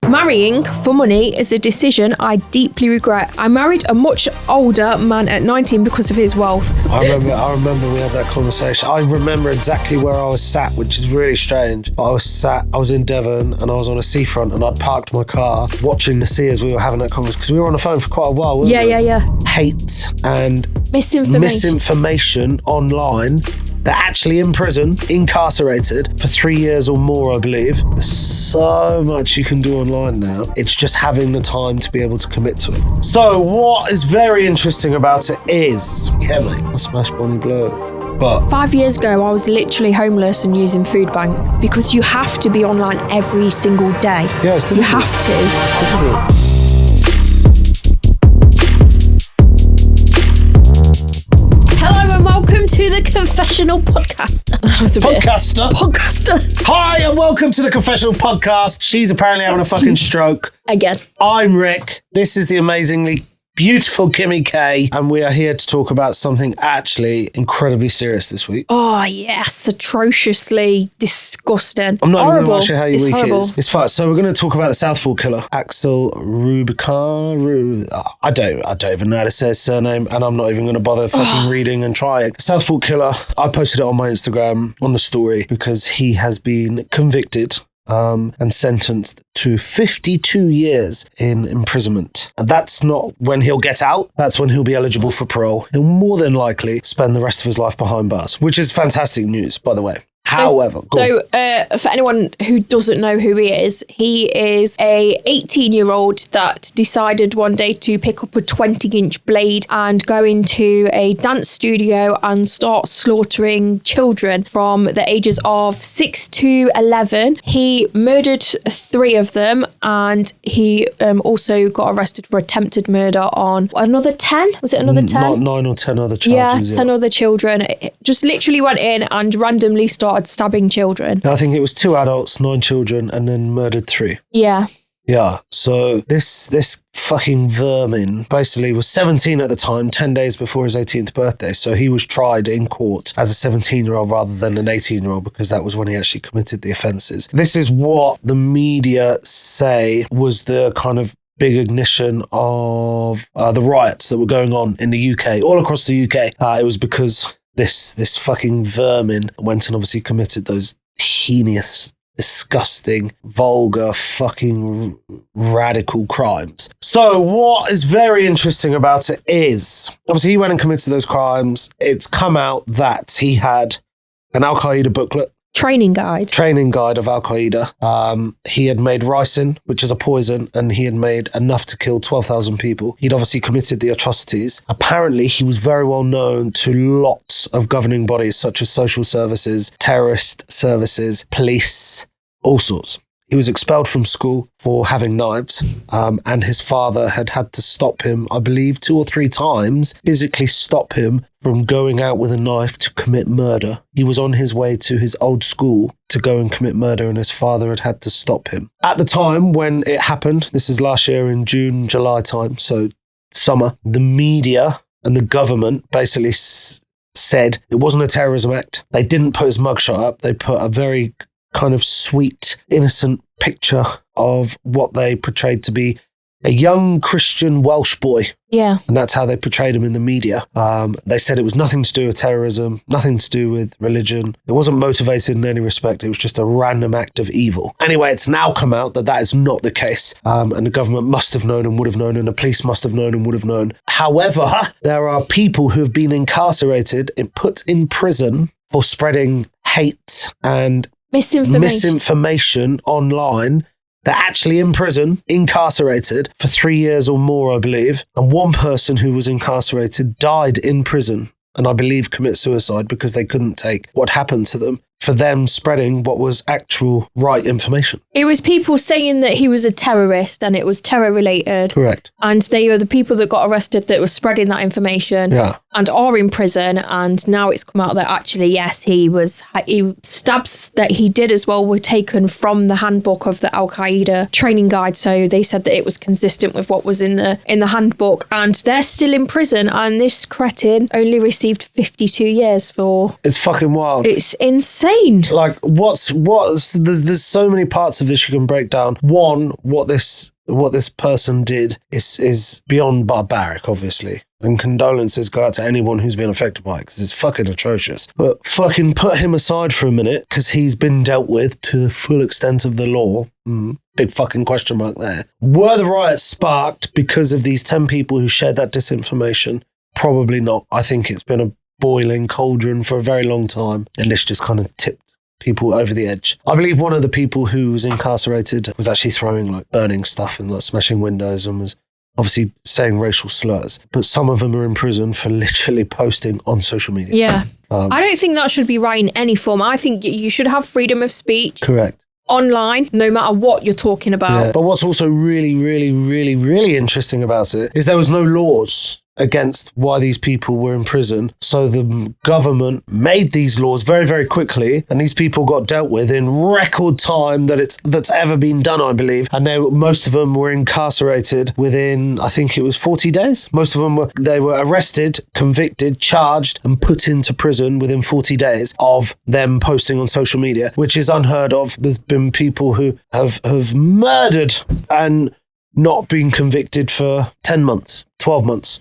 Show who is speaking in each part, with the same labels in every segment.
Speaker 1: Marrying for money is a decision I deeply regret. I married a much older man at 19 because of his wealth.
Speaker 2: I remember we had that conversation. I remember exactly where I was sat, which is really strange. I was in Devon and I was on a seafront and I'd parked my car watching the sea as we were having that conversation, because we were on the phone for quite a while, weren't we?
Speaker 1: Yeah.
Speaker 2: Hate and misinformation online. They're actually in prison, incarcerated for 3 years or more, I believe. There's so much you can do online now. It's just having the time to be able to commit to it. So what is very interesting about it is, yeah, mate, I smashed Bonnie Blue. But
Speaker 1: 5 years ago, I was literally homeless and using food banks because you have to be online every single day.
Speaker 2: Yeah, it's difficult.
Speaker 1: You have to.
Speaker 2: It's difficult.
Speaker 1: Hello and welcome to the Confessional Podcast. Podcaster.
Speaker 2: Hi and welcome to the Confessional Podcast. She's apparently having a fucking stroke.
Speaker 1: Again.
Speaker 2: I'm Rick. This is the amazingly beautiful Kimmi K, and we are here to talk about something actually incredibly serious this week.
Speaker 1: Oh, yes. Atrociously disgusting.
Speaker 2: I'm not
Speaker 1: horrible.
Speaker 2: even going to ask you how your week
Speaker 1: horrible.
Speaker 2: is. It's fine. So we're going to talk about the Southpaw killer, Axel Rubicon. I don't even know how to say his surname, and I'm not even going to bother fucking reading and trying. Southpaw killer. I posted it on my Instagram on the story because he has been convicted and sentenced to 52 years in imprisonment. And that's not when he'll get out. That's when he'll be eligible for parole. He'll more than likely spend the rest of his life behind bars, which is fantastic news, by the way. However,
Speaker 1: for anyone who doesn't know who he is a 18-year-old that decided one day to pick up a 20-inch blade and go into a dance studio and start slaughtering children from the ages of 6 to 11. He murdered 3 of them, and he also got arrested for attempted murder on another 10. Was it another 10?
Speaker 2: 9 or 10 other charges.
Speaker 1: Yeah, 10 other children. It just literally went in and randomly started stabbing children.
Speaker 2: I think it was 2 adults, 9 children, and then murdered 3.
Speaker 1: Yeah.
Speaker 2: Yeah, so this fucking vermin basically was 17 at the time, 10 days before his 18th birthday. So he was tried in court as a 17-year-old rather than an 18-year-old because that was when he actually committed the offences. This is what the media say was the kind of big ignition of the riots that were going on in the UK, all across the UK. It was because this fucking vermin went and obviously committed those heinous, disgusting, vulgar, fucking radical crimes. So what is very interesting about it is, obviously he went and committed those crimes. It's come out that he had an Al Qaeda booklet.
Speaker 1: Training guide
Speaker 2: of Al Qaeda. He had made ricin, which is a poison, and he had made enough to kill 12,000 people. He'd obviously committed the atrocities. Apparently, he was very well known to lots of governing bodies, such as social services, terrorist services, police, all sorts. He was expelled from school for having knives, and his father had to stop him, I believe 2 or 3 times, physically stop him from going out with a knife to commit murder. He was on his way to his old school to go and commit murder, and his father had to stop him. At the time when it happened, this is last year in June, July time, so summer, the media and the government basically said it wasn't a terrorism act. They didn't put his mugshot up. They put a very kind of sweet, innocent picture of what they portrayed to be a young Christian Welsh boy.
Speaker 1: Yeah.
Speaker 2: And that's how they portrayed him in the media. They said it was nothing to do with terrorism, nothing to do with religion. It wasn't motivated in any respect. It was just a random act of evil. Anyway, it's now come out that that is not the case. And the government must have known and would have known, and the police must have known and would have known. However, there are people who have been incarcerated and put in prison for spreading hate and misinformation online. They're actually in prison, incarcerated for 3 years or more, I believe. And one person who was incarcerated died in prison, and I believe commit suicide because they couldn't take what happened to them for them spreading what was actual right information.
Speaker 1: It was people saying that he was a terrorist and it was terror related.
Speaker 2: Correct.
Speaker 1: And they are the people that got arrested that were spreading that information and are in prison. And now it's come out that actually, yes, he stabs that he did as well were taken from the handbook of the Al Qaeda training guide. So they said that it was consistent with what was in the handbook, and they're still in prison. And this cretin only received 52 years for.
Speaker 2: It's fucking wild.
Speaker 1: It's insane. insane.
Speaker 2: Like, there's so many parts of this you can break down. One, what this person did is beyond barbaric, obviously. And condolences go out to anyone who's been affected by it, because it's fucking atrocious. But fucking put him aside for a minute, because he's been dealt with to the full extent of the law. Big fucking question mark there. Were the riots sparked because of these 10 people who shared that disinformation? Probably not. I think it's been a boiling cauldron for a very long time, and this just kind of tipped people over the edge. I believe one of the people who was incarcerated was actually throwing, like, burning stuff and, like, smashing windows, and was obviously saying racial slurs. But some of them are in prison for literally posting on social media.
Speaker 1: Yeah. I don't think that should be right in any form. I think you should have freedom of speech.
Speaker 2: Correct.
Speaker 1: Online, no matter what you're talking about.
Speaker 2: Yeah. But what's also really, really, really, really interesting about it is there was no laws against why these people were in prison. So the government made these laws very, very quickly, and these people got dealt with in record time that's ever been done, I believe. And most of them were incarcerated within, I think it was 40 days. Most of them were arrested, convicted, charged, and put into prison within 40 days of them posting on social media, which is unheard of. There's been people who have murdered and not been convicted for 10 months, 12 months.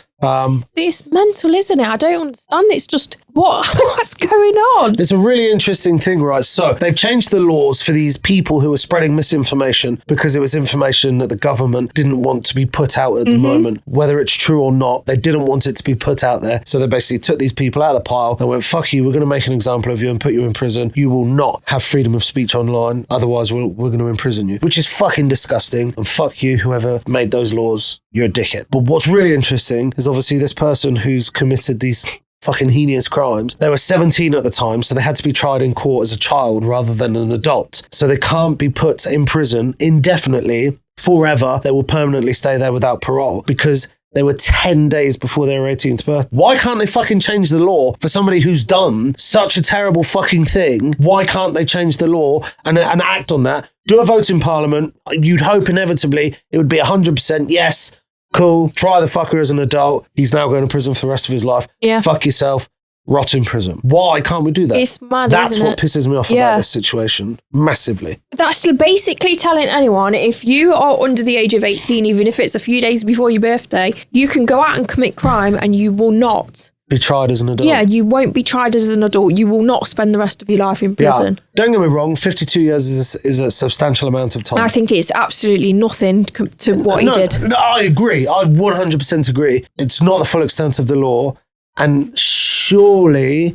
Speaker 1: It's mental, isn't it? I don't understand. It's just, what's going on?
Speaker 2: It's a really interesting thing, right? So they've changed the laws for these people who are spreading misinformation because it was information that the government didn't want to be put out at the moment. Whether it's true or not, they didn't want it to be put out there. So they basically took these people out of the pile and went, fuck you, we're going to make an example of you and put you in prison. You will not have freedom of speech online. Otherwise, we're going to imprison you, which is fucking disgusting. And fuck you, whoever made those laws. You're a dickhead. But what's really interesting is obviously this person who's committed these fucking heinous crimes. They were 17 at the time, so they had to be tried in court as a child rather than an adult. So they can't be put in prison indefinitely, forever. They will permanently stay there without parole because they were 10 days before their 18th birthday. Why can't they fucking change the law for somebody who's done such a terrible fucking thing? Why can't they change the law and act on that? Do a vote in Parliament. You'd hope inevitably it would be 100% yes. Cool. Try the fucker as an adult. He's now going to prison for the rest of his life. Yeah. Fuck yourself. Rot in prison. Why can't we do that?
Speaker 1: It's mad,
Speaker 2: That's
Speaker 1: isn't
Speaker 2: what
Speaker 1: it?
Speaker 2: pisses me off about this situation. Massively.
Speaker 1: That's basically telling anyone, if you are under the age of 18, even if it's a few days before your birthday, you can go out and commit crime and you will not
Speaker 2: be tried as an adult.
Speaker 1: Yeah, you won't be tried as an adult. You will not spend the rest of your life in prison.
Speaker 2: Yeah. Don't get me wrong, 52 years is a substantial amount of time.
Speaker 1: I think it's absolutely nothing to what he did.
Speaker 2: No, I agree. I 100% agree. It's not the full extent of the law. And surely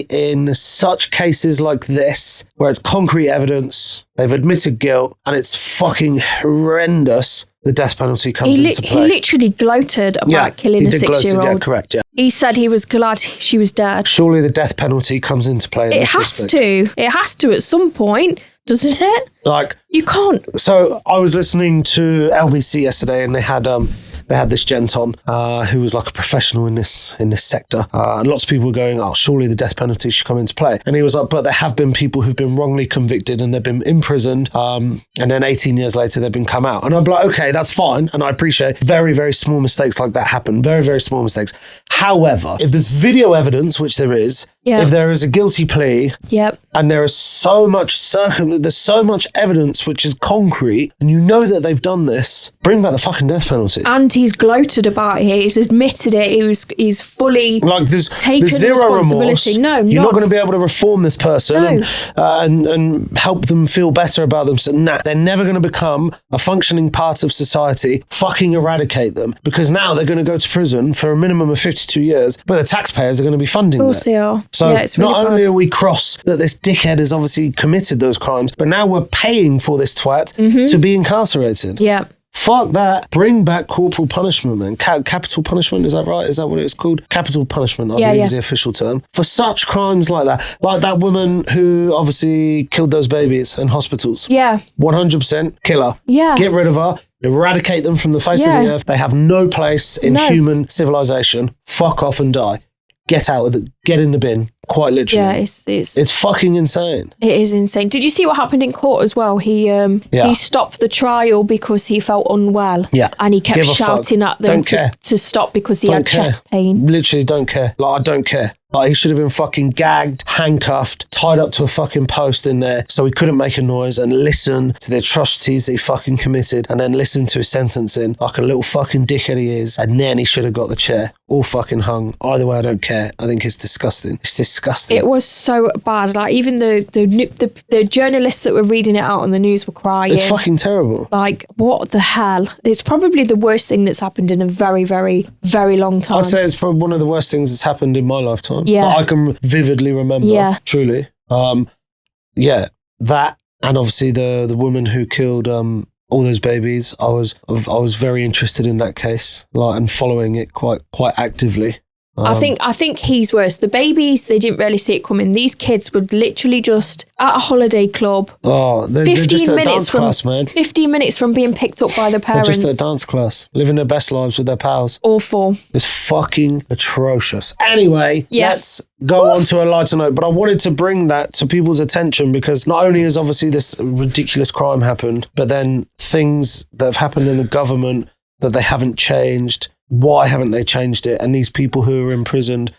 Speaker 2: in such cases like this, where it's concrete evidence, they've admitted guilt, and it's fucking horrendous, the death penalty comes into play.
Speaker 1: He literally gloated about killing a 6-year-old.
Speaker 2: Yeah, correct, yeah.
Speaker 1: He said he was glad she was dead.
Speaker 2: Surely the death penalty comes into play in this respect.
Speaker 1: It has to at some point, doesn't it?
Speaker 2: Like,
Speaker 1: you can't.
Speaker 2: So I was listening to LBC yesterday, and they had this gent on who was like a professional in this sector, and lots of people were going, oh, surely the death penalty should come into play. And he was like, but there have been people who've been wrongly convicted and they've been imprisoned, and then 18 years later they've been come out. And I'm like, okay, that's fine, and I appreciate very, very small mistakes like that happen, very, very small mistakes. However, if there's video evidence, which there is, if there is a guilty plea, and there is so much there's so much evidence which is concrete, and you know that they've done this, bring back the fucking death penalty.
Speaker 1: And he's gloated about it. He's admitted it. He's fully taken
Speaker 2: zero
Speaker 1: responsibility.
Speaker 2: Remorse. You're not going to be able to reform this person and help them feel better about themselves. Nah, they're never going to become a functioning part of society. Fucking eradicate them, because now they're going to go to prison for a minimum of 52 years, but the taxpayers are going to be funding that.
Speaker 1: Of course they are.
Speaker 2: So
Speaker 1: it's really
Speaker 2: not only are we cross that this dickhead has obviously committed those crimes, but now we're paying for this twat to be incarcerated.
Speaker 1: Yeah.
Speaker 2: Fuck that. Bring back corporal punishment, man. Capital punishment, is that right? Is that what it's called? Capital punishment, I believe is the official term. For such crimes like that. Like that woman who obviously killed those babies in hospitals. Yeah. 100% kill her. Yeah. Get rid of her. Eradicate them from the face of the earth. They have no place in human civilization. Fuck off and die. Get out of it. Get in the bin. quite literally.
Speaker 1: Yeah,
Speaker 2: it's fucking insane.
Speaker 1: It is insane. Did you see what happened in court as well? He stopped the trial because he felt unwell.
Speaker 2: Yeah.
Speaker 1: And he kept shouting at them to stop because he had chest pain.
Speaker 2: Literally don't care. Like, I don't care. Like, he should have been fucking gagged, handcuffed, tied up to a fucking post in there so he couldn't make a noise and listen to the atrocities that he fucking committed and then listen to his sentencing like a little fucking dickhead he is. And then he should have got the chair all fucking hung. Either way, I don't care. I think it's disgusting. It's disgusting.
Speaker 1: It was so bad. Like, even the journalists that were reading it out on the news were crying.
Speaker 2: It's fucking terrible.
Speaker 1: Like, what the hell? It's probably the worst thing that's happened in a very, very, very long time.
Speaker 2: I'd say it's probably one of the worst things that's happened in my lifetime.
Speaker 1: Yeah.
Speaker 2: That I can vividly remember.
Speaker 1: Yeah.
Speaker 2: Truly. That, and obviously the woman who killed all those babies. I was very interested in that case, like, and following it quite actively.
Speaker 1: I think he's worse. The babies, they didn't really see it coming. These kids were literally just at a holiday club.
Speaker 2: Oh, they're just at a dance class, man.
Speaker 1: 15 minutes from being picked up by the parents.
Speaker 2: They're just at a dance class, living their best lives with their pals.
Speaker 1: Awful.
Speaker 2: It's fucking atrocious. Anyway, let's go on to a lighter note. But I wanted to bring that to people's attention because not only has obviously this ridiculous crime happened, but then things that have happened in the government that they haven't changed. Why haven't they changed it? And these people who are imprisoned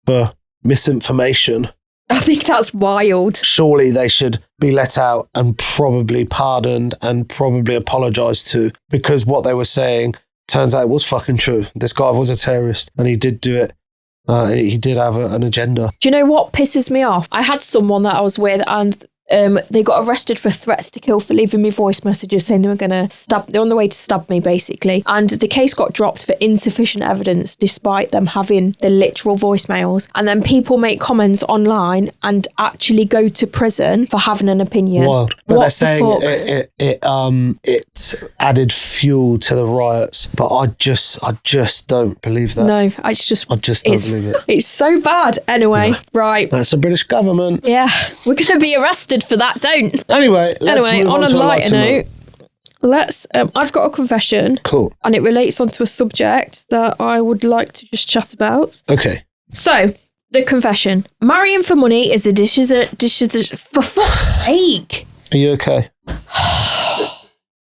Speaker 2: for misinformation,
Speaker 1: I think that's wild.
Speaker 2: Surely they should be let out and probably pardoned and probably apologised to, because what they were saying turns out it was fucking true. This guy was a terrorist and he did do it. He did have an agenda.
Speaker 1: Do you know what pisses me off? I had someone that I was with and they got arrested for threats to kill for leaving me voice messages saying they were going to they're on the way to stab me, basically. And the case got dropped for insufficient evidence despite them having the literal voicemails. And then people make comments online and actually go to prison for having an opinion.
Speaker 2: Wild. But they're saying it added fuel to the riots. But I just don't believe that.
Speaker 1: No, I just don't
Speaker 2: believe it.
Speaker 1: It's so bad. Anyway, right.
Speaker 2: That's the British government.
Speaker 1: Yeah, we're going to be arrested for that, don't.
Speaker 2: Anyway, let's move on to a lighter note.
Speaker 1: I've got a confession.
Speaker 2: Cool.
Speaker 1: And it relates onto a subject that I would like to just chat about.
Speaker 2: Okay.
Speaker 1: So, the confession. Marrying for money is a decision for fuck's sake.
Speaker 2: Are you okay?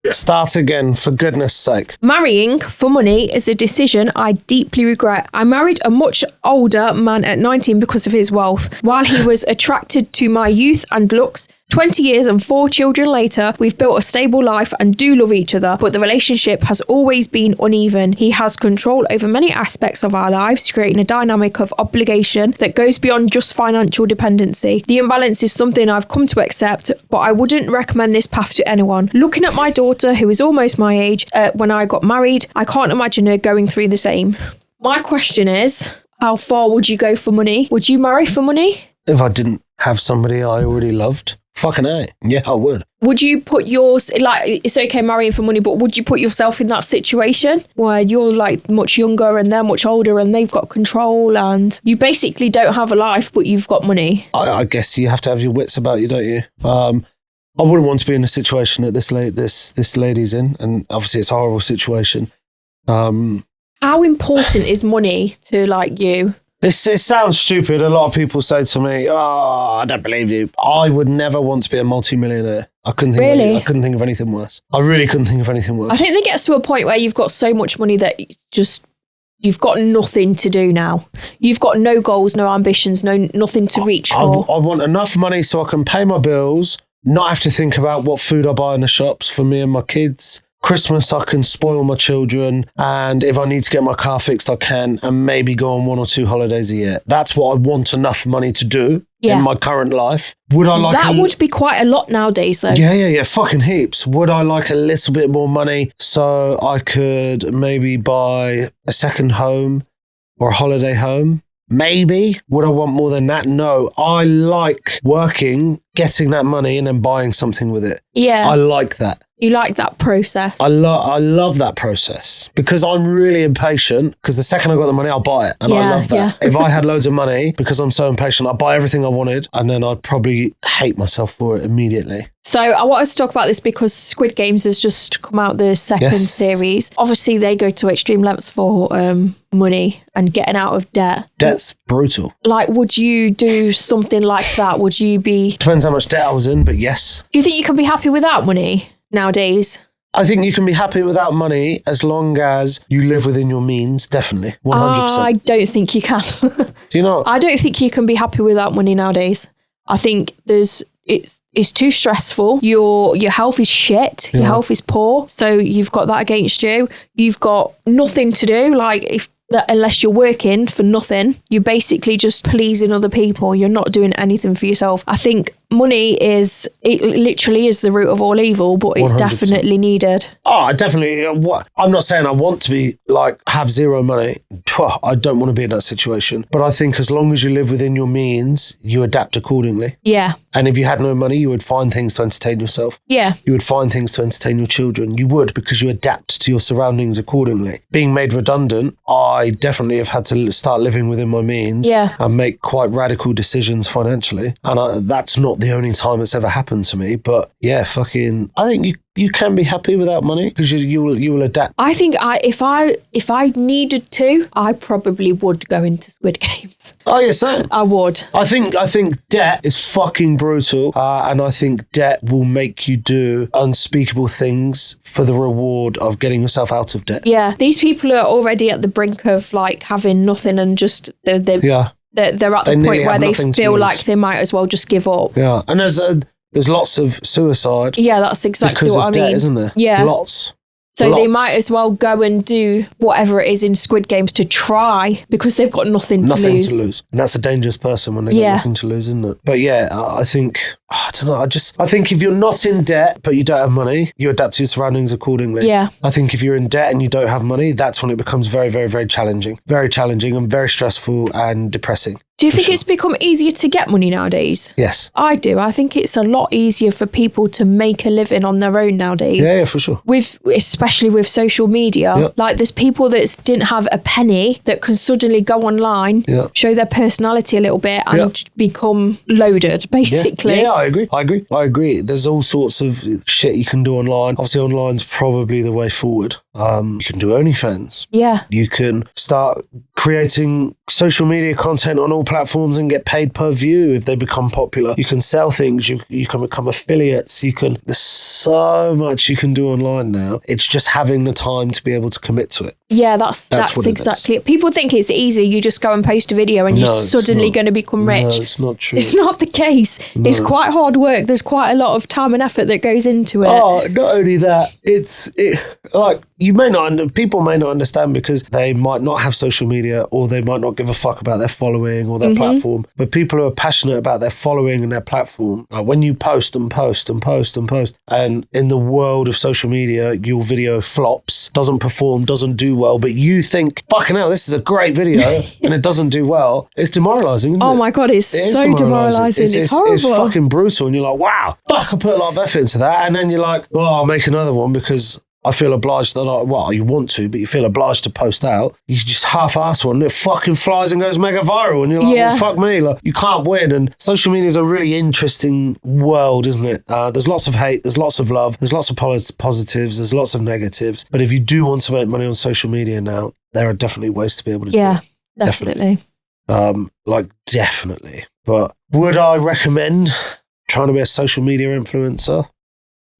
Speaker 2: Start again, for goodness sake.
Speaker 1: Marrying for money is a decision I deeply regret. I married a much older man at 19 because of his wealth. While he was attracted to my youth and looks, 20 years and 4 children later, we've built a stable life and do love each other, but the relationship has always been uneven. He has control over many aspects of our lives, creating a dynamic of obligation that goes beyond just financial dependency. The imbalance is something I've come to accept, but I wouldn't recommend this path to anyone. Looking at my daughter, who is almost my age, when I got married, I can't imagine her going through the same. My question is, how far would you go for money? Would you marry for money?
Speaker 2: If I didn't have somebody I already loved? Fucking A. Yeah, I would.
Speaker 1: Would you put it's okay marrying for money, but would you put yourself in that situation where you're like much younger and they're much older and they've got control and you basically don't have a life, but you've got money?
Speaker 2: I guess you have to have your wits about you, don't you? I wouldn't want to be in a situation that this lady's in, and obviously it's a horrible situation.
Speaker 1: How important is money to you?
Speaker 2: It sounds stupid. A lot of people say to me, "Oh, I don't believe you." I would never want to be a multi-millionaire. I couldn't think of anything worse. I really couldn't think of anything worse.
Speaker 1: I think it gets to a point where you've got so much money that you've got nothing to do now. You've got no goals, no ambitions, nothing to reach for.
Speaker 2: I want enough money so I can pay my bills, not have to think about what food I buy in the shops for me and my kids. Christmas, I can spoil my children, and if I need to get my car fixed, I can, and maybe go on 1 or 2 holidays a year. That's what I want enough money to do in my current life. Would I like
Speaker 1: that? Would be quite a lot nowadays, though.
Speaker 2: Yeah, fucking heaps. Would I like a little bit more money so I could maybe buy a second home or a holiday home? Maybe. Would I want more than that? No. I like working, getting that money and then buying something with it.
Speaker 1: Yeah.
Speaker 2: I like that.
Speaker 1: You like that process.
Speaker 2: I love that process because I'm really impatient, because the second I got the money, I'll buy it. And I love that. If I had loads of money, because I'm so impatient, I'd buy everything I wanted and then I'd probably hate myself for it immediately.
Speaker 1: So I want us to talk about this because Squid Games has just come out, the second series. Obviously, they go to extreme lengths for money and getting out of debt.
Speaker 2: Debt's brutal.
Speaker 1: Like, would you do something like that? Would you be...
Speaker 2: Depends how much debt I was in, but yes.
Speaker 1: Do you think you can be happy without money nowadays?
Speaker 2: I think you can be happy without money as long as you live within your means, definitely. 100%.
Speaker 1: I don't think you can.
Speaker 2: Do you know?
Speaker 1: I don't think you can be happy without money nowadays. I think it's too stressful. Your health is shit. Your health is poor. So you've got that against you. You've got nothing to do. Like, unless you're working for nothing, you're basically just pleasing other people. You're not doing anything for yourself. I think money it literally is the root of all evil, but it's 100%. Definitely needed.
Speaker 2: Oh, I definitely. I'm not saying I want to be like have zero money. I don't want to be in that situation. But I think as long as you live within your means, you adapt accordingly.
Speaker 1: Yeah.
Speaker 2: And if you had no money, you would find things to entertain yourself.
Speaker 1: Yeah.
Speaker 2: You would find things to entertain your children. You would, because you adapt to your surroundings accordingly. Being made redundant, I definitely have had to start living within my means.
Speaker 1: Yeah.
Speaker 2: And make quite radical decisions financially. And that's not the only time it's ever happened to me. But yeah, I think you can be happy without money because you will adapt.
Speaker 1: I think if I needed to, I probably would go into Squid Games.
Speaker 2: Oh, yeah, same.
Speaker 1: I would.
Speaker 2: I think debt is fucking brutal, and I think debt will make you do unspeakable things for the reward of getting yourself out of debt.
Speaker 1: Yeah, these people are already at the brink of like having nothing and just they're at the point where they feel like they might as well just give up.
Speaker 2: Yeah, and there's lots of suicide.
Speaker 1: Yeah, that's exactly what I mean.
Speaker 2: Because of debt, isn't there?
Speaker 1: Yeah.
Speaker 2: Lots.
Speaker 1: They might as well go and do whatever it is in Squid Games to try because they've got nothing to lose.
Speaker 2: And that's a dangerous person when they've got nothing to lose, isn't it? But yeah, I think, I don't know, I think if you're not in debt but you don't have money, you adapt to your surroundings accordingly.
Speaker 1: Yeah.
Speaker 2: I think if you're in debt and you don't have money, that's when it becomes very, very, very challenging. Very challenging and very stressful and depressing.
Speaker 1: Do you think it's become easier to get money nowadays?
Speaker 2: Yes.
Speaker 1: I do. I think it's a lot easier for people to make a living on their own nowadays.
Speaker 2: Yeah, for sure.
Speaker 1: Especially with social media. Yep. Like there's people that didn't have a penny that can suddenly go online, show their personality a little bit and become loaded, basically.
Speaker 2: Yeah, I agree. There's all sorts of shit you can do online. Obviously, online's probably the way forward. You can do OnlyFans. Yeah. You can start creating social media content on all platforms and get paid per view if they become popular. You can sell things. You can become affiliates. There's so much you can do online now. It's just having the time to be able to commit to it.
Speaker 1: Yeah, that's exactly it. People think it's easy. You just go and post a video and you're suddenly going to become rich. No,
Speaker 2: it's not true.
Speaker 1: It's not the case. No. It's quite hard work. There's quite a lot of time and effort that goes into it.
Speaker 2: Oh, not only that, people may not understand because they might not have social media or they might not give a fuck about their following or their platform. But people who are passionate about their following and their platform, when you post and post and post and post, and in the world of social media, your video flops, doesn't perform, doesn't do well, but you think, fucking hell, this is a great video, and it doesn't do well, it's demoralising, isn't it?
Speaker 1: Oh my God, it's so demoralising. It's horrible.
Speaker 2: It's fucking brutal, and you're like, wow, fuck, I put a lot of effort into that, and then you're like, well, I'll make another one because I feel obliged you want to, but you feel obliged to post out. You just half-ass one, and it fucking flies and goes mega viral, and you're like, well, fuck me, like, you can't win. And social media is a really interesting world, isn't it? There's lots of hate, there's lots of love, there's lots of positives, there's lots of negatives. But if you do want to make money on social media now, there are definitely ways to be able to do it.
Speaker 1: Yeah, definitely.
Speaker 2: Definitely. But would I recommend trying to be a social media influencer?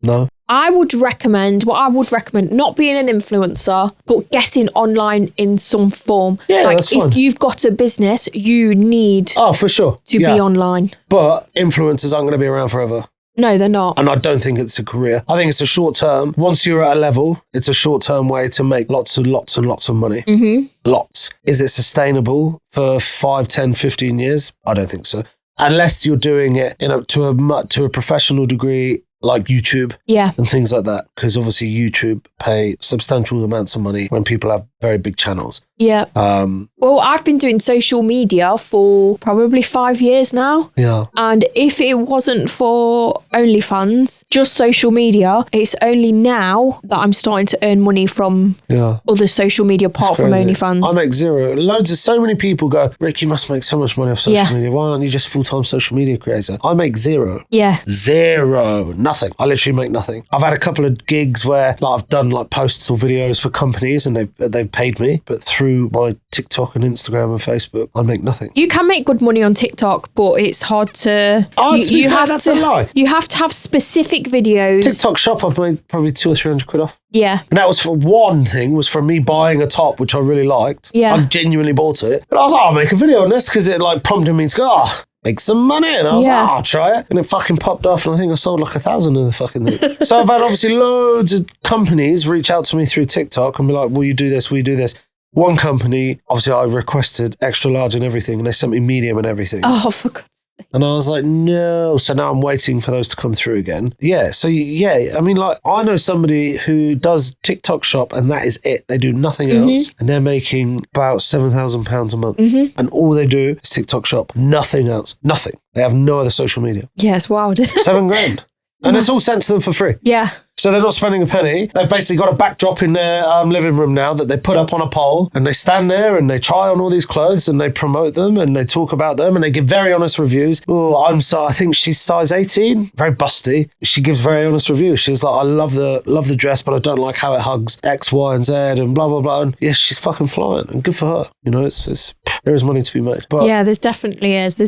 Speaker 2: No.
Speaker 1: I would recommend not being an influencer, but getting online in some form.
Speaker 2: Yeah, that's fine.
Speaker 1: If you've got a business, you need
Speaker 2: for sure
Speaker 1: to be online.
Speaker 2: But influencers aren't going to be around forever.
Speaker 1: No, they're not.
Speaker 2: And I don't think it's a career. I think it's a short term. Once you're at a level, it's a short term way to make lots and lots and lots of money. Mm-hmm. Lots. Is it sustainable for 5, 10, 15 years? I don't think so. Unless you're doing it to a professional degree, like YouTube and things like that, because obviously YouTube pay substantial amounts of money when people have very big channels.
Speaker 1: Yeah. Well, I've been doing social media for probably 5 years now.
Speaker 2: Yeah.
Speaker 1: And if it wasn't for OnlyFans, just social media, it's only now that I'm starting to earn money from other social media apart from OnlyFans.
Speaker 2: I make zero. So many people go, Rick, you must make so much money off social media. Why aren't you just full-time social media creator? I make zero.
Speaker 1: Yeah.
Speaker 2: Zero. Nothing. I literally make nothing. I've had a couple of gigs where I've done posts or videos for companies and they've paid me, but through my TikTok and Instagram and Facebook, I make nothing.
Speaker 1: You can make good money on TikTok, but it's hard to...
Speaker 2: that's a lie.
Speaker 1: You have to have specific videos.
Speaker 2: TikTok shop, I've made probably 200 or 300 quid off.
Speaker 1: Yeah.
Speaker 2: And that was for one thing, was from me buying a top, which I really liked.
Speaker 1: Yeah.
Speaker 2: I genuinely bought it. But I was like, I'll make a video on this because it prompted me to go, make some money. And I was like, I'll try it. And it fucking popped off. And I think I sold 1,000 of the fucking thing. So I've had obviously loads of companies reach out to me through TikTok and be like, will you do this? Will you do this? One company, obviously I requested extra large and everything, and they sent me medium and everything.
Speaker 1: Oh, for God's sake.
Speaker 2: And I was like, no. So now I'm waiting for those to come through again. Yeah. So yeah, I mean, I know somebody who does TikTok shop and that is it. They do nothing else. And they're making about £7,000 a month. And all they do is TikTok shop. Nothing else. Nothing. They have no other social media.
Speaker 1: Yeah, it's wild.
Speaker 2: £7,000. And it's all sent to them for free.
Speaker 1: Yeah.
Speaker 2: So they're not spending a penny. They've basically got a backdrop in their living room now that they put up on a pole, and they stand there and they try on all these clothes and they promote them and they talk about them and they give very honest reviews. Oh, I think she's size 18, very busty. She gives very honest reviews. She's like, I love the dress, but I don't like how it hugs X, Y, and Z and blah blah blah. And yes, she's fucking flying, and good for her. You know, there is money to be made. But
Speaker 1: yeah, there's definitely is.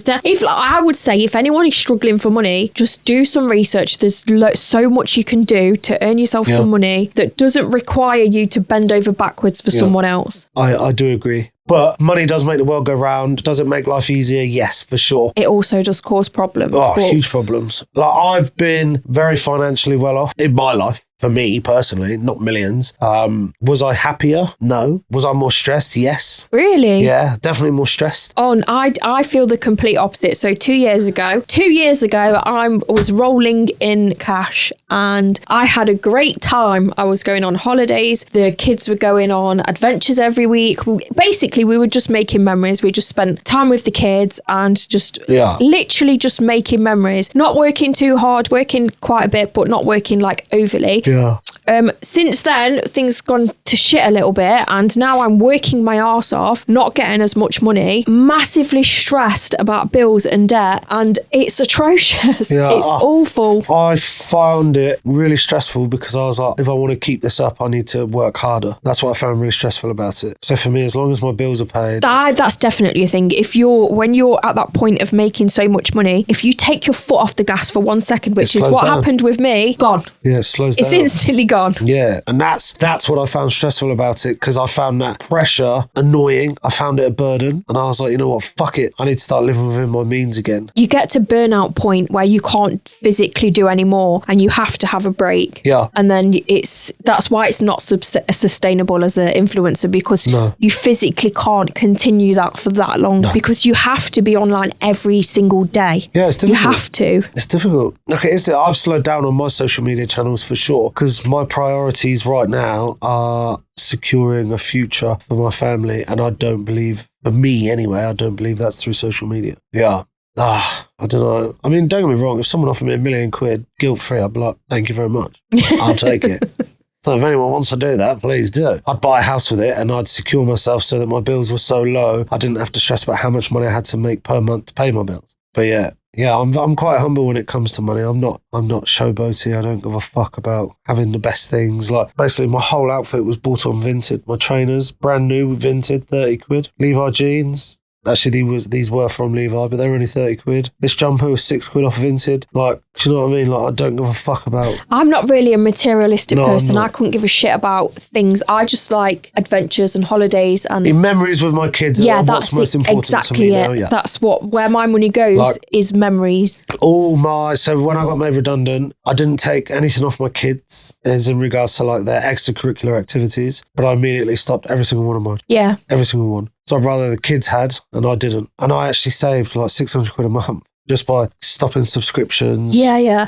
Speaker 1: I would say if anyone is struggling for money, just do some research. There's so much you can do to earn yourself some money that doesn't require you to bend over backwards for someone else.
Speaker 2: I do agree. But money does make the world go round. Does it make life easier? Yes, for sure.
Speaker 1: It also does cause problems.
Speaker 2: Oh, huge problems. I've been very financially well off in my life. For me personally, not millions. Was I happier? No. Was I more stressed? Yes.
Speaker 1: Really?
Speaker 2: Yeah, definitely more stressed.
Speaker 1: Oh, and I feel the complete opposite. So 2 years ago, I was rolling in cash and I had a great time. I was going on holidays. The kids were going on adventures every week. Basically, we were just making memories. We just spent time with the kids and just literally just making memories. Not working too hard, working quite a bit, but not working overly.
Speaker 2: Yeah.
Speaker 1: Since then, things gone to shit a little bit, and now I'm working my arse off, not getting as much money, massively stressed about bills and debt, and it's atrocious.
Speaker 2: Yeah,
Speaker 1: it's awful.
Speaker 2: I found it really stressful because I was like, if I want to keep this up, I need to work harder. That's what I found really stressful about it. So for me, as long as my bills are paid...
Speaker 1: That's definitely a thing. When you're at that point of making so much money, if you take your foot off the gas for 1 second, which is what happened with me, gone.
Speaker 2: Yeah, it slows down.
Speaker 1: It's instantly gone.
Speaker 2: Yeah, and that's what I found stressful about it, because I found that pressure annoying. I found it a burden, and I was like, you know what, fuck it. I need to start living within my means again.
Speaker 1: You get to burnout point where you can't physically do any more, and you have to have a break.
Speaker 2: Yeah.
Speaker 1: And then that's why it's not sustainable as an influencer, because you physically can't continue that for that long, because you have to be online every single day.
Speaker 2: Yeah, it's difficult.
Speaker 1: You have to.
Speaker 2: It's difficult. Okay, I've slowed down on my social media channels for sure, because my priorities right now are securing a future for my family, and I don't believe, for me anyway, I don't believe that's through social media. Yeah. I don't know. I mean, don't get me wrong, if someone offered me £1 million guilt-free, I'd be like, thank you very much. I'll take it. So if anyone wants to do that, please do. I'd buy a house with it and I'd secure myself so that my bills were so low I didn't have to stress about how much money I had to make per month to pay my bills. But yeah, I'm quite humble when it comes to money. I'm not showboaty. I don't give a fuck about having the best things. Basically, my whole outfit was bought on Vinted. My trainers, brand new, Vinted, 30 quid. Levi jeans. Actually, these were from Levi, but they were only 30 quid. This jumper was 6 quid off Vinted. Do you know what I mean? I don't give a fuck about...
Speaker 1: I'm not really a materialistic person. I couldn't give a shit about things. I just like adventures and holidays and...
Speaker 2: memories with my kids are what's most important to me now. Yeah.
Speaker 1: That's where my money goes, is memories.
Speaker 2: So when I got made redundant, I didn't take anything off my kids as in regards to their extracurricular activities, but I immediately stopped every single one of mine.
Speaker 1: Yeah.
Speaker 2: Every single one. So I'd rather the kids had and I didn't. And I actually saved 600 quid a month just by stopping subscriptions,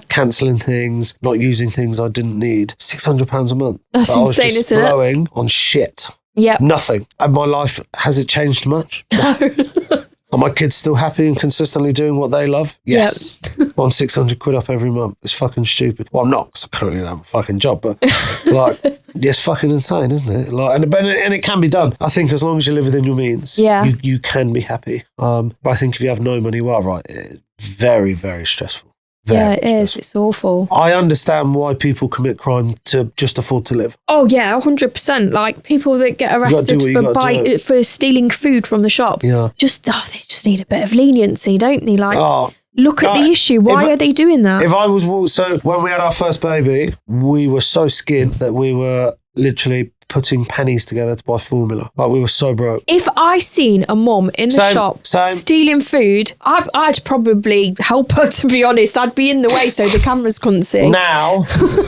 Speaker 2: cancelling things, not using things I didn't need. £600 a month.
Speaker 1: That's insane, isn't it?
Speaker 2: I was just blowing on shit.
Speaker 1: Yep.
Speaker 2: Nothing. And my life, has it changed much?
Speaker 1: No.
Speaker 2: Are my kids still happy and consistently doing what they love? Yes. Well, I'm 600 quid up every month. It's fucking stupid. Well, I'm not, because I currently don't have a fucking job, but like, it's fucking insane, isn't it? Like, and it can be done. I think as long as you live within your means, you can be happy. But I think if you have no money, well, right, it's very, very stressful.
Speaker 1: It is. It's awful.
Speaker 2: I understand why people commit crime to just afford to live.
Speaker 1: Oh, yeah, 100%. Like, people that get arrested for stealing food from the shop.
Speaker 2: Yeah.
Speaker 1: They just need a bit of leniency, don't they? Like, look at the issue. Why are they doing that?
Speaker 2: So when we had our first baby, we were so skint that we were literally putting pennies together to buy formula. Like, we were so broke. If
Speaker 1: I seen a mum in the shop stealing food, I'd probably help her, to be honest. I'd be in the way so the cameras couldn't see.
Speaker 2: Now,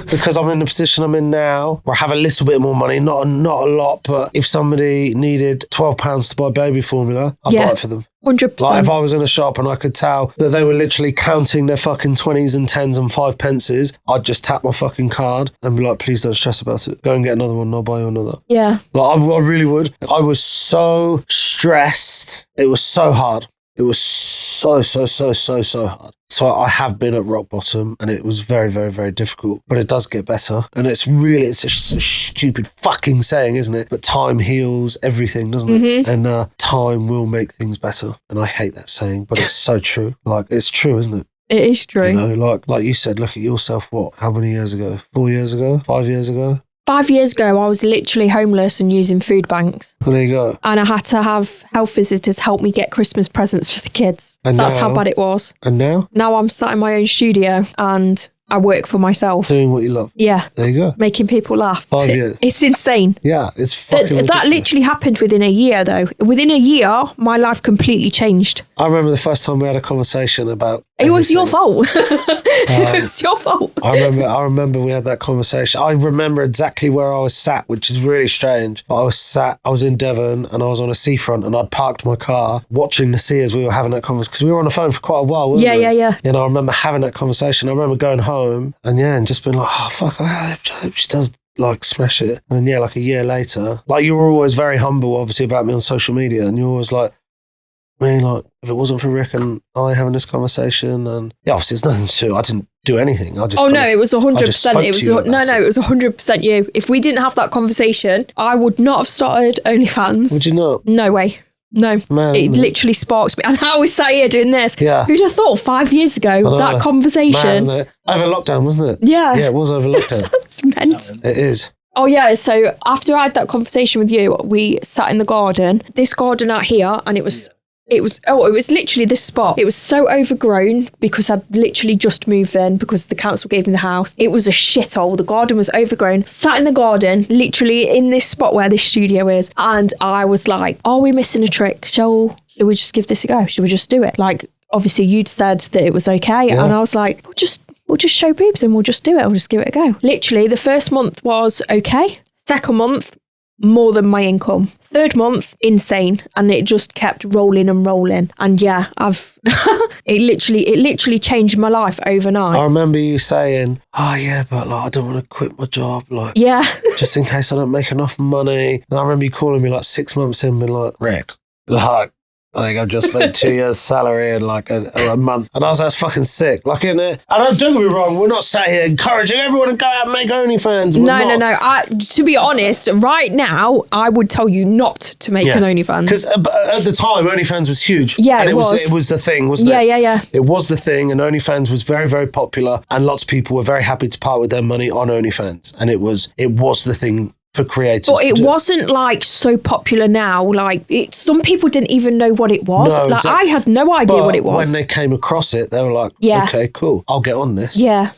Speaker 2: because I'm in the position I'm in now, where I have a little bit more money, not a lot, but if somebody needed £12 to buy baby formula, I'd buy it for them.
Speaker 1: 100%.
Speaker 2: Like, if I was in a shop and I could tell that they were literally counting their fucking 20s and 10s and 5 pences, I'd just tap my fucking card and be like, please don't stress about it. Go and get another one and I'll buy you another.
Speaker 1: Yeah.
Speaker 2: Like, I really would. I was so stressed. It was so hard. It was so hard. So I have been at rock bottom, and it was very, very, very difficult. But it does get better. And it's a stupid fucking saying, isn't it? But time heals everything, doesn't it? And time will make things better. And I hate that saying, but it's so true. Like, it's true, isn't it?
Speaker 1: It is true.
Speaker 2: You know, like you said, look at yourself, how many years ago? 4 years ago? 5 years ago?
Speaker 1: 5 years ago, I was literally homeless and using food banks.
Speaker 2: Well, there you go.
Speaker 1: And I had to have health visitors help me get Christmas presents for the kids. And that's how bad it was.
Speaker 2: And now?
Speaker 1: Now I'm sat in my own studio and I work for myself.
Speaker 2: Doing what you love.
Speaker 1: Yeah.
Speaker 2: There you go.
Speaker 1: Making people laugh.
Speaker 2: 5 years.
Speaker 1: It's insane.
Speaker 2: Yeah, it's fucking ridiculous.
Speaker 1: That literally happened within a year, though. Within a year, my life completely changed.
Speaker 2: I remember the first time we had a conversation about
Speaker 1: It was your fault. It was your fault.
Speaker 2: I remember we had that conversation. I remember exactly where I was sat, which is really strange. I was in Devon and I was on a seafront and I'd parked my car watching the sea as we were having that conversation, because we were on the phone for quite a while, weren't we?
Speaker 1: Yeah.
Speaker 2: And I remember having that conversation. I remember going home and just being like, oh, fuck, I hope she does like smash it. And then, like a year later, like, you were always very humble, obviously, about me on social media. And you were always like, I mean, like, if it wasn't for Rick and I having this conversation, and obviously it's nothing to, I didn't do anything. I just
Speaker 1: it was 100%. It was 100% you. If we didn't have that conversation, I would not have started OnlyFans.
Speaker 2: Would you not?
Speaker 1: No way. No,
Speaker 2: man,
Speaker 1: it literally sparks me. And I was sat here doing this.
Speaker 2: Yeah.
Speaker 1: Who'd have thought 5 years ago, that conversation?
Speaker 2: Man, over lockdown, wasn't it?
Speaker 1: Yeah.
Speaker 2: Yeah, it was over lockdown.
Speaker 1: It's mental.
Speaker 2: It is.
Speaker 1: Oh, yeah. So after I had that conversation with you, we sat in the garden, this garden out here, and it was literally this spot. It was so overgrown because I'd literally just moved in because the council gave me the house. It was a shithole. The garden was overgrown. Sat in the garden, literally in this spot where this studio is. And I was like, are we missing a trick? Shall we just give this a go? Shall we just do it? Like, obviously you'd said that it was okay. Yeah. And I was like, we'll just show boobs and we'll just do it. We'll just give it a go. Literally, the first month was okay. Second month, more than my income. Third month, insane. And it just kept rolling and rolling. And yeah, it literally changed my life overnight.
Speaker 2: I remember you saying, oh yeah, but like, I don't want to quit my job. Like,
Speaker 1: yeah.
Speaker 2: Just in case I don't make enough money. And I remember you calling me like 6 months in and being like, Rick, like, I think I've just made 2 years' salary in like a month. And I was like, that's fucking sick. Like, in it. And don't get me wrong, we're not sat here encouraging everyone to go out and make OnlyFans.
Speaker 1: No. To be honest, right now, I would tell you not to make an OnlyFans.
Speaker 2: Because at the time, OnlyFans was huge.
Speaker 1: Yeah,
Speaker 2: and
Speaker 1: it was.
Speaker 2: It was the thing, wasn't it?
Speaker 1: Yeah.
Speaker 2: It was the thing, and OnlyFans was very, very popular. And lots of people were very happy to part with their money on OnlyFans. And it was the thing for creators.
Speaker 1: But it wasn't like so popular now. Like, some people didn't even know what it was.
Speaker 2: No,
Speaker 1: like, I had no idea what it was.
Speaker 2: When they came across it, they were like, okay, cool, I'll get on this.
Speaker 1: Yeah.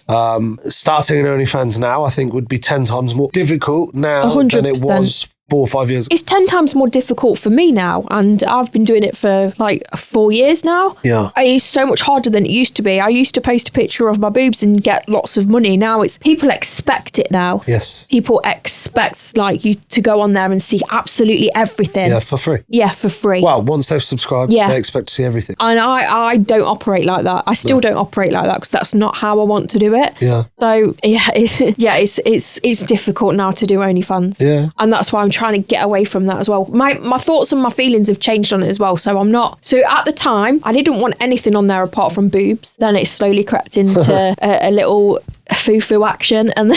Speaker 2: Starting an OnlyFans now, I think, would be 10 times more difficult now
Speaker 1: 100%.
Speaker 2: Than it was 4 or 5 years ago.
Speaker 1: It's 10 times more difficult for me now, and I've been doing it for like 4 years now.
Speaker 2: Yeah.
Speaker 1: It's so much harder than it used to be. I used to post a picture of my boobs and get lots of money. Now it's people expect it now.
Speaker 2: Yes.
Speaker 1: People expect like you to go on there and see absolutely everything.
Speaker 2: Yeah, for free.
Speaker 1: Yeah, for free.
Speaker 2: Well, once they've subscribed, they expect to see everything.
Speaker 1: And I don't operate like that. I still don't operate like that because that's not how I want to do it.
Speaker 2: Yeah.
Speaker 1: So it's difficult now to do OnlyFans.
Speaker 2: Yeah.
Speaker 1: And that's why I'm trying to get away from that as well. My thoughts and my feelings have changed on it as well. So I'm not. So at the time, I didn't want anything on there apart from boobs. Then it slowly crept into a little foo-foo action, and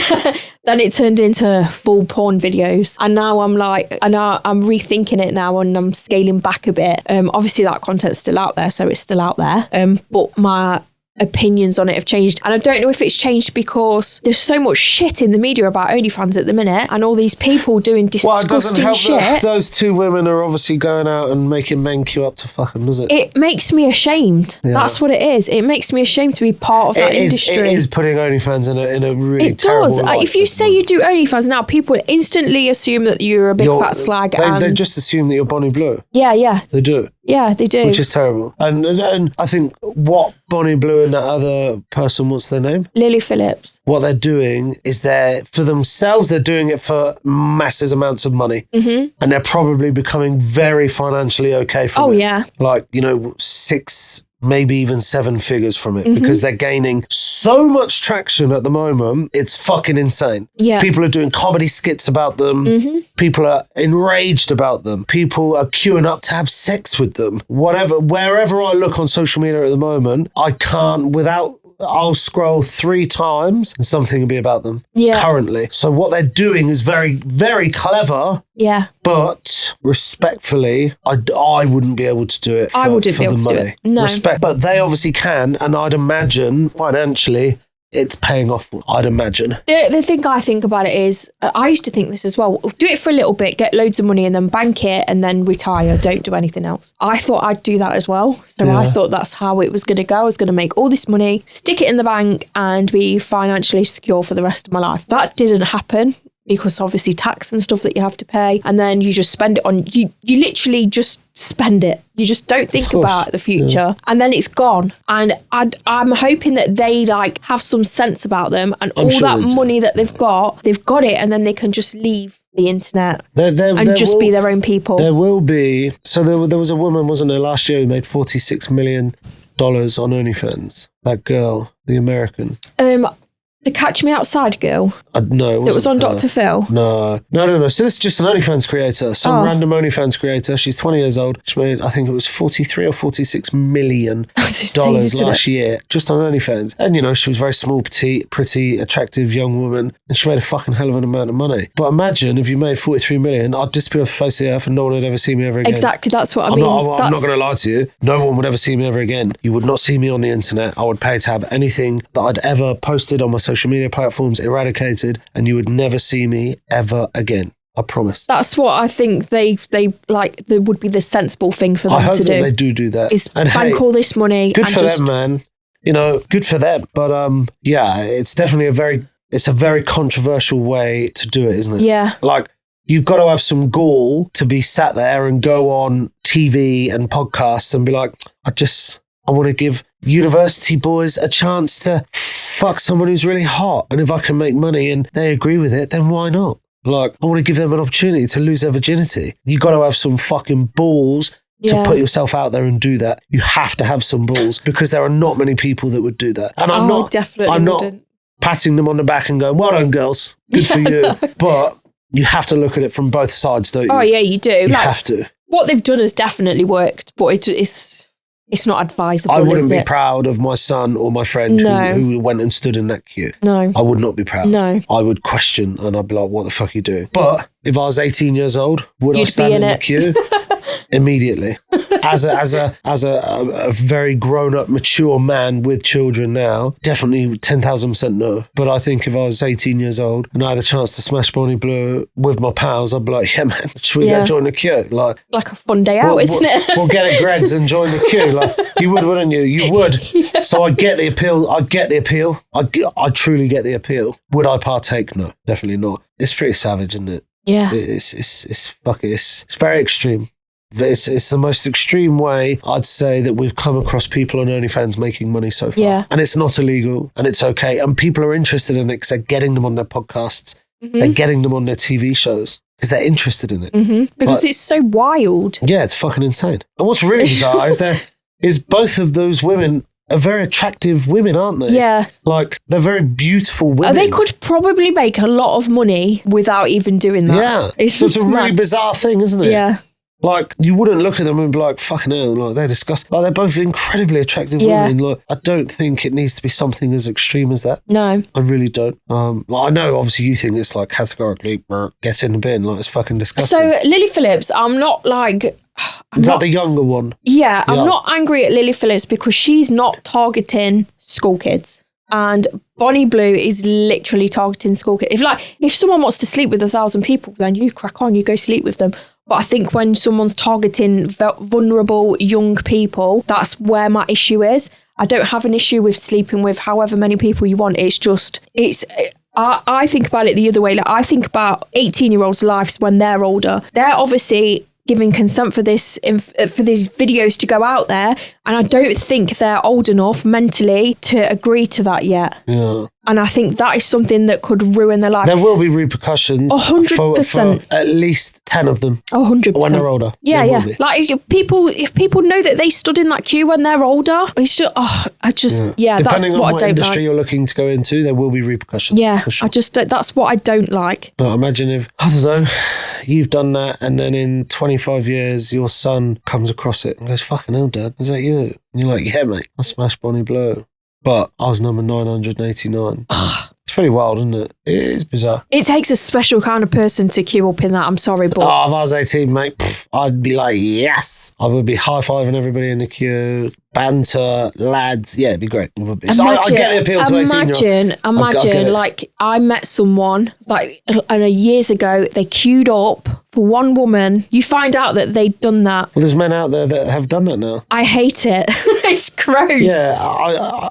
Speaker 1: then it turned into full porn videos. And now I'm like, I'm rethinking it now, and I'm scaling back a bit. Obviously that content's still out there, so it's still out there. But my opinions on it have changed, and I don't know if it's changed because there's so much shit in the media about OnlyFans at the minute, and all these people doing disgusting shit.
Speaker 2: Those two women are obviously going out and making men queue up to fuck them, does it?
Speaker 1: It makes me ashamed. Yeah. That's what it is. It makes me ashamed to be part of that industry.
Speaker 2: It is putting OnlyFans in a really terrible light.
Speaker 1: If you say you do OnlyFans now, people instantly assume that you're a big fat slag.
Speaker 2: They just assume that you're Bonnie Blue.
Speaker 1: Yeah.
Speaker 2: They do.
Speaker 1: Yeah, they do.
Speaker 2: Which is terrible. And I think what Bonnie Blue and that other person, what's their name?
Speaker 1: Lily Phillips.
Speaker 2: What they're doing is for themselves, they're doing it for massive amounts of money. Mm-hmm. And they're probably becoming very financially okay from it.
Speaker 1: Oh, yeah.
Speaker 2: Like, 6, maybe even 7 figures from it, because they're gaining so much traction at the moment. It's fucking insane.
Speaker 1: Yeah.
Speaker 2: People are doing comedy skits about them. People are enraged about them. People are queuing up to have sex with them. Wherever I look on social media at the moment, I'll scroll 3 times and something will be about them currently. So what they're doing is very, very clever.
Speaker 1: Yeah.
Speaker 2: But respectfully, I wouldn't be able to do it for the money.
Speaker 1: No.
Speaker 2: But they obviously can, and I'd imagine financially it's paying off, I'd imagine.
Speaker 1: The thing I think about it is, I used to think this as well, do it for a little bit, get loads of money and then bank it and then retire, don't do anything else. I thought I'd do that as well. So I thought that's how it was going to go. I was going to make all this money, stick it in the bank and be financially secure for the rest of my life. That didn't happen, because obviously tax and stuff that you have to pay, and then you just spend it on, you literally just spend it. You just don't think about the future, and then it's gone. And I'm hoping that they have some sense about them, and all that money that they've got it, and then they can just leave the internet and just be their own people.
Speaker 2: There will be. So there was a woman, wasn't there, last year who made $46 million on OnlyFans. That girl, the American.
Speaker 1: The Catch Me Outside girl?
Speaker 2: No,
Speaker 1: it was on Dr. Phil?
Speaker 2: No. So this is just an OnlyFans creator, random OnlyFans creator. She's 20 years old. She made, I think it was $43 or $46 million last year, just on OnlyFans. And, she was very small, petite, pretty, attractive young woman, and she made a fucking hell of an amount of money. But imagine if you made $43 million, I'd disappear off the face of the earth and no one would ever see me ever again.
Speaker 1: Exactly, that's what I mean.
Speaker 2: I'm not going to lie to you. No one would ever see me ever again. You would not see me on the internet. I would pay to have anything that I'd ever posted on my social media platforms eradicated, and you would never see me ever again. I promise. That's
Speaker 1: what I think they would be the sensible thing for them to do.
Speaker 2: I hope that they do that.
Speaker 1: Is bank all this money.
Speaker 2: Good for them, man. Good for them. But it's definitely a very controversial way to do it, isn't it?
Speaker 1: Yeah.
Speaker 2: You've got to have some gall to be sat there and go on TV and podcasts and be like, I want to give university boys a chance to fuck someone who's really hot, and if I can make money and they agree with it, then why not? I want to give them an opportunity to lose their virginity. You got to have some fucking balls to put yourself out there and do that. You have to have some balls, because there are not many people that would do that. And I'm not patting them on the back and going, well done, girls, good for you. No. But you have to look at it from both sides, don't you?
Speaker 1: Oh yeah, you do.
Speaker 2: You have to.
Speaker 1: What they've done has definitely worked, but it's not advisable.
Speaker 2: I wouldn't be proud of my son or my friend who went and stood in that queue.
Speaker 1: No.
Speaker 2: I would not be proud.
Speaker 1: No.
Speaker 2: I would question, and I'd be like, what the fuck are you doing? But if I was 18 years old, would I stand in the queue? Immediately. As a very grown-up, mature man with children now, definitely 10,000% no. But I think if I was 18 years old and I had a chance to smash Bonnie Blue with my pals, I'd be like, yeah, man, should we go join the queue? Like
Speaker 1: a fun day out, isn't it?
Speaker 2: We'll get at Greg's and join the queue. You would, wouldn't you? You would. Yeah. So I get the appeal. I truly get the appeal. Would I partake? No, definitely not. It's pretty savage, isn't it?
Speaker 1: Yeah.
Speaker 2: It's very extreme. It's the most extreme way, I'd say, that we've come across people on OnlyFans making money so far.
Speaker 1: Yeah.
Speaker 2: And it's not illegal, and it's okay. And people are interested in it because they're getting them on their podcasts. Mm-hmm. They're getting them on their TV shows because they're interested in it.
Speaker 1: Mm-hmm. Because it's so wild.
Speaker 2: Yeah, it's fucking insane. And what's really bizarre is both of those women are very attractive women, aren't they?
Speaker 1: Yeah.
Speaker 2: Like, they're very beautiful women.
Speaker 1: They could probably make a lot of money without even doing that.
Speaker 2: Yeah.
Speaker 1: It's
Speaker 2: so it's a really
Speaker 1: mad.
Speaker 2: bizarre thing, isn't it?
Speaker 1: Yeah.
Speaker 2: Like, you wouldn't look at them and be like, fucking hell, like, they're disgusting. Like, they're both incredibly attractive
Speaker 1: Yeah.
Speaker 2: women. Like, I don't think it needs to be something as extreme as that.
Speaker 1: No.
Speaker 2: I really don't. Like, I know, obviously, you think it's, like, categorically, get in the bin. Like, it's fucking disgusting.
Speaker 1: So Lily Phillips, I'm not like...
Speaker 2: Is that the younger one?
Speaker 1: Yeah, I'm not angry at Lily Phillips because she's not targeting school kids. And Bonnie Blue is literally targeting school kids. If someone wants to sleep with 1,000 people, then you crack on, you go sleep with them. But I think when someone's targeting vulnerable young people, that's where my issue is. I don't have an issue with sleeping with however many people you want. I think about it the other way. Like, I think about 18-year-olds' lives when they're older. They're obviously giving consent for these videos to go out there, and I don't think they're old enough mentally to agree to that yet.
Speaker 2: Yeah.
Speaker 1: And I think that is something that could ruin their life.
Speaker 2: There will be repercussions
Speaker 1: 100%.
Speaker 2: for at least 10 of them
Speaker 1: 100%.
Speaker 2: when they're older.
Speaker 1: Yeah,
Speaker 2: There
Speaker 1: yeah.
Speaker 2: will be.
Speaker 1: Like, if people know that they stood in that queue when they're older, it's just, that's
Speaker 2: Depending on
Speaker 1: what I
Speaker 2: what
Speaker 1: don't
Speaker 2: industry
Speaker 1: like.
Speaker 2: you're looking to go into, there will be repercussions.
Speaker 1: Yeah,
Speaker 2: for sure.
Speaker 1: I just don't, that's what I don't like.
Speaker 2: But imagine if, I don't know, you've done that and then in 25 years, your son comes across it and goes, fucking hell, Dad, is that you? And you're like, yeah, mate, I smashed Bonnie Blue. But I was number 989. It's pretty wild, isn't it? It is bizarre.
Speaker 1: It takes a special kind of person to queue up in that. I'm sorry, but...
Speaker 2: Oh, if I was 18, mate, I'd be like, yes. I would be high-fiving everybody in the queue, banter, lads. Yeah, it'd be great. It would be. So I get the appeal to 18-year-olds.
Speaker 1: Imagine, like, I met someone, like, years ago, they queued up for one woman. You find out that they'd done that.
Speaker 2: Well, there's men out there that have done that now.
Speaker 1: I hate it. It's gross.
Speaker 2: Yeah,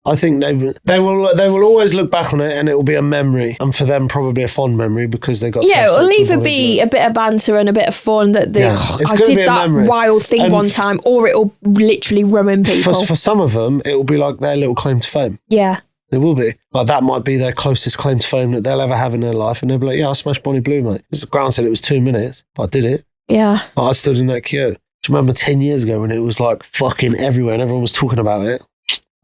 Speaker 2: I think they will always look back on it and it will be a memory, and for them probably a fond memory because they got to have
Speaker 1: it'll
Speaker 2: sex with
Speaker 1: either
Speaker 2: Bonnie
Speaker 1: be
Speaker 2: Blue.
Speaker 1: a bit of banter and a bit of fun that
Speaker 2: it's
Speaker 1: I
Speaker 2: gonna
Speaker 1: did
Speaker 2: be a
Speaker 1: that
Speaker 2: memory.
Speaker 1: wild thing
Speaker 2: And
Speaker 1: one time, or it'll literally ruin people.
Speaker 2: For some of them, it will be like their little claim to fame.
Speaker 1: Yeah.
Speaker 2: It will be. Like, that might be their closest claim to fame that they'll ever have in their life, and they'll be like, yeah, I smashed Bonnie Blue, mate. Granted, it was 2 minutes, but I did it.
Speaker 1: Yeah.
Speaker 2: I stood in that queue. Do you remember 10 years ago when it was like fucking everywhere and everyone was talking about it?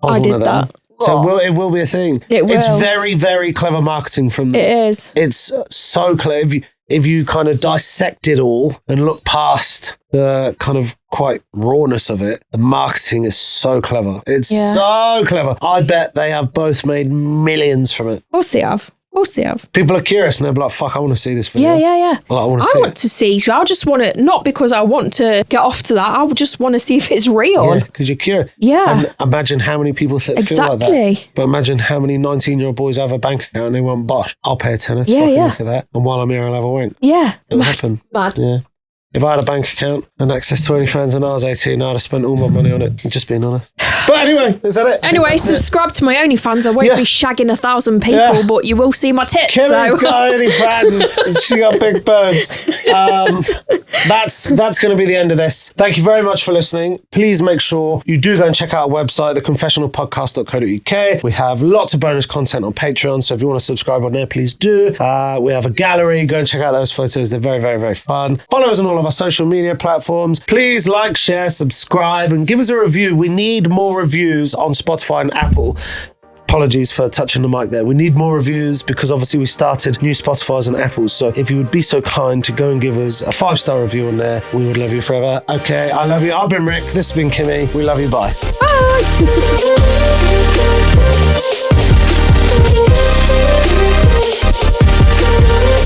Speaker 2: I
Speaker 1: did
Speaker 2: one of them.
Speaker 1: that.
Speaker 2: So it will be a thing.
Speaker 1: It will.
Speaker 2: It's very, very clever marketing from them.
Speaker 1: It is.
Speaker 2: It's so clever. If you kind of dissect it all and look past the kind of quite rawness of it, the marketing is so clever. It's so clever. I bet they have both made millions from it.
Speaker 1: Of course they have. Of course they have.
Speaker 2: People are curious and they'll be like, fuck, I want to see this video.
Speaker 1: Yeah.
Speaker 2: Well, I want
Speaker 1: to see. So I just want to, not because I want to get off to that, I just want to see if it's real.
Speaker 2: Yeah, because you're curious.
Speaker 1: Yeah.
Speaker 2: And imagine how many people feel like that. But imagine how many 19-year-old boys have a bank account and they want, bosh, I'll pay a tenner to fucking look at that. And while I'm here, I'll have a wank.
Speaker 1: Yeah.
Speaker 2: It'll happen.
Speaker 1: Mad.
Speaker 2: Yeah. If I had a bank account and access to OnlyFans when I was 18, I'd have spent all my money on it. Just being honest. But anyway, is that it?
Speaker 1: Anyway, subscribe to my OnlyFans. I won't be shagging 1,000 people, but you will see my tits.
Speaker 2: Kimmi's got OnlyFans and she got big bones. That's going to be the end of this. Thank you very much for listening. Please make sure you do go and check out our website, theconfessionalpodcast.co.uk. We have lots of bonus content on Patreon, so if you want to subscribe on there, please do. We have a gallery. Go and check out those photos. They're very, very, very fun. Follow us on all of our social media platforms. Please like, share, subscribe, and give us a review. We need more reviews on Spotify and Apple. Apologies for touching the mic there. We need more reviews because obviously we started new Spotifys and Apples. So if you would be so kind to go and give us a 5-star review on there, we would love you forever. Okay, I love you. I've been Rick. This has been Kimmi. We love you. Bye.
Speaker 1: Bye.